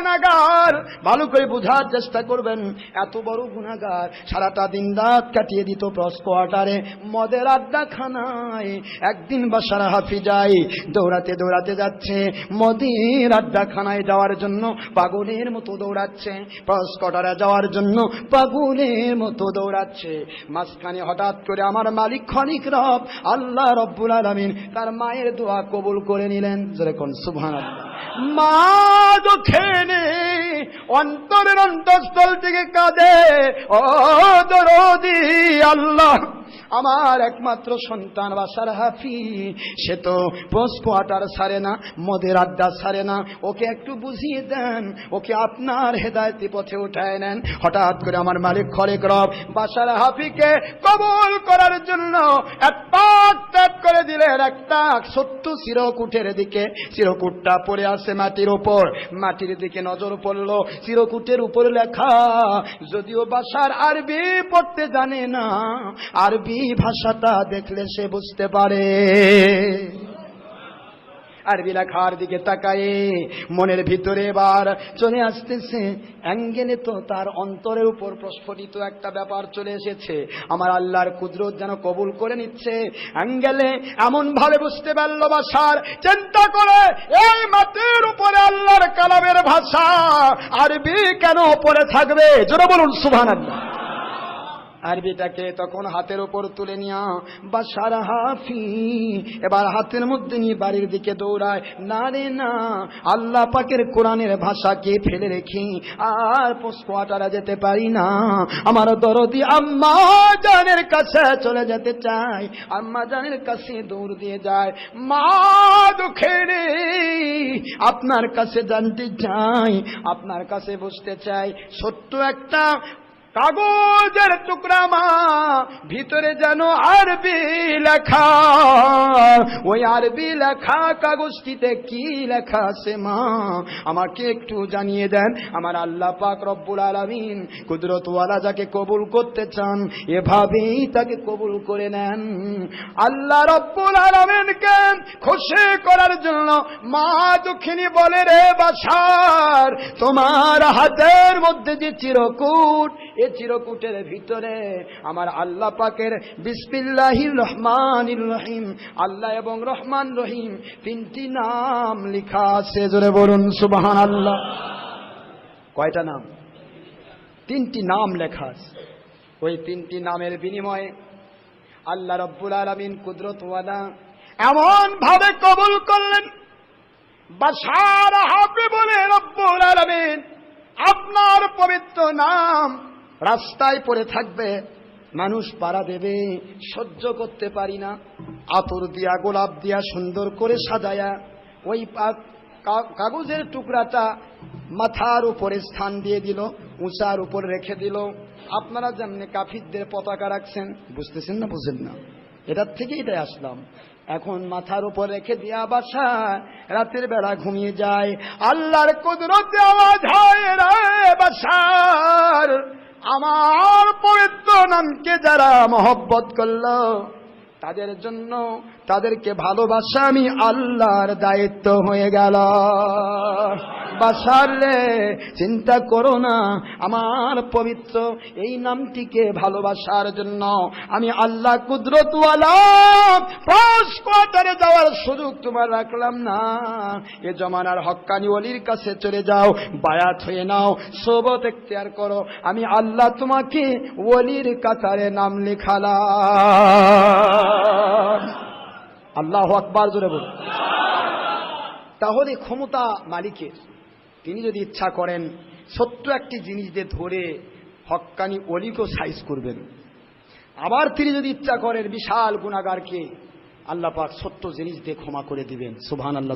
গুনাহগার, ভালো করে বোঝার চেষ্টা করবেন। এত বড় গুনাহগার সারাটা দিন রাত কাটিয়ে দিত ক্রস কোয়ার্টারে, মদের আড্ডাখানায়। একদিন বাশার হাফিজাই দৌড়াতে দৌড়াতে যাচ্ছে, মদের আড্ডাখানায় যাওয়ার জন্য পাগলের মতো দৌড়াচ্ছে, ক্রস কোয়ার্টারে যাওয়ার জন্য পাগলের মতো দৌড়াচ্ছে। মাঝখানে হঠাৎ করে আমার মালিক খলিক রব আল্লাহ রব্বুল আলামিন তার মায়ের দোয়া কবুল করে নিলেন। জোরে কোন সুবহানাল্লাহ। মা দুঃখেনে অন্তরের অন্তঃস্থল থেকে কাঁদে, ও দরদি আল্লাহ, আমার একমাত্র সন্তান বাশার হাফি, সে তো পোস্ট কোয়ার্টার ছাড়ে না, মদের আড্ডা ছাড়ে না, ওকে একটু বুঝিয়ে দেন, ওকে আপনার হেদায়েতি পথে উঠায় নেন। হঠাৎ করে আমার মালিক খলিক রব বাশার হাফিকে কবুল করার জন্য এক পাক ত্যাগ করে দিলেন। একটা ছোট্ট চিরকুটের দিকে, চিরকুটটা পড়ে আছে মাটির উপর, মাটির দিকে নজর পড়ল, চিরকুটের উপর লেখা, যদিও বাশার আরবি পড়তে জানে না, আরবি ভাষাটা দেখলে সে বুঝতে পারে। আরবি লেখার দিকে তাকায়ে মনের ভিতরে এবার চলে আসতেছে অ্যাঙ্গেলে, তো তার অন্তরের উপর প্রস্ফুটিত একটা ব্যাপার চলে এসেছে, আমার আল্লাহর কুদরত যেন কবুল করে নিচ্ছে। অ্যাঙ্গেলে এমন ভাবে বুঝতে পারল বাশার, চিন্তা করে এই মাটির উপরে আল্লাহর কালামের ভাষা, আরবি কেন উপরে থাকবে? জোরে বলুন সুবহানাল্লাহ। আরবিটাকে তখন হাতের উপর তুলে নিয়া বাশার হাফি এবার হাতের মধ্যে নিয়ে বাড়ির দিকে দৌড়ায়। না রে না, আল্লাহ পাকের কোরআনের ভাষাকে ফেলে রেখে আর পোস্ট কোয়ার্টারে যেতে পারি না, আমার দরদি আম্মা জানের কাছে চলে যেতে চাই। আম্মা জানের কাছে দৌড় দিয়ে যায়, মা দুঃখেরে আপনার কাছে জানতে চাই, আপনার কাছে বসতে চাই। ছোট্ট একটা কাগজের টুকরা মা, ভিতরে যেন আরবি লেখা, ওই আরবি লেখা কাগজটিতে কি লেখা আছে মা আমাকে একটু জানিয়ে দেন। আমার আল্লাহ পাক রব্বুল আলামিন কুদরতওয়ালা যাকে কবুল করতে চান এভাবেই তাকে কবুল করে নেন। আল্লাহ রব্বুল আলামিনকে খুশি করার জন্য মা দুঃখিনী বলে, রে বাশার, তোমার হাতের মধ্যে যে চিরকুট, এ চিরকুটের ভিতরে আমার আল্লাহ পাকের বিসমিল্লাহির রহমানির রহিম, আল্লাহ এবং রহমান রহিম তিনটি নাম লেখা আছে। জোরে বলুন সুবহানাল্লাহ। কয়টা নাম? তিনটি নাম লেখা আছে। ওই তিনটি নামের বিনিময়ে আল্লাহ রব্বুল আলামিন কুদরতওয়ালা এমন ভাবে কবুল করলেন, বাশার হাফি বলে, রব্বুল আলামিন আপনার পবিত্র নাম রাস্তায় পড়ে থাকবে, মানুষ পাড়া দেবে, সহ্য করতে পারি না। আতর দিয়া গোলাপ দিয়া সুন্দর করে সাজায়া ওই কাগজের টুকরাটা মাথার উপরে স্থান দিয়ে দিল, উঁচার উপর রেখে দিল। আপনারা যেমনি কাফিরদের পতাকা রাখছেন, বুঝতেছেন না? বুঝেন না, এটার থেকে এটাই আসলাম। এখন মাথার উপর রেখে দিয়া বাসা রাতের বেলা ঘুমিয়ে যায়। আল্লাহর কুদরতে আওয়াজ হয়, রে বাশার, আমার পবিত্র নামকে যারা মহব্বত করলো তাদের জন্য তাদেরকে ভালোবাসা আমি আল্লাহর দায়িত্ব হয়ে গেল। বাশার রে, চিন্তা করো না, আমার পবিত্র এই নামটিকে ভালোবাসার জন্য আমি আল্লাহ কুদরতওয়ালা পোস্ট কোয়ার্টারে যাওয়ার সুযোগ তোমার রাখলাম না। এ জমানার হক্কানি ওলির কাছে চলে যাও, বায়াত হয়ে নাও, সোবত এখতিয়ার করো, আমি আল্লাহ তোমাকে ওলির কাতারে নাম লেখালাম। আল্লাহু আকবার, জোরে বল। তাহলে ক্ষমতা মালিকের, তিনি যদি ইচ্ছা করেন ছোট্ট একটি জিনিস দিয়ে ধরে হক্কানি ওলিকেও সাইজ করবেন। আবার তিনি যদি ইচ্ছা করেন বিশাল গুনাহগারকে আল্লাহ পাক ছোট্ট জিনিস দিয়ে ক্ষমা করে দিবেন। সুবহানাল্লাহ।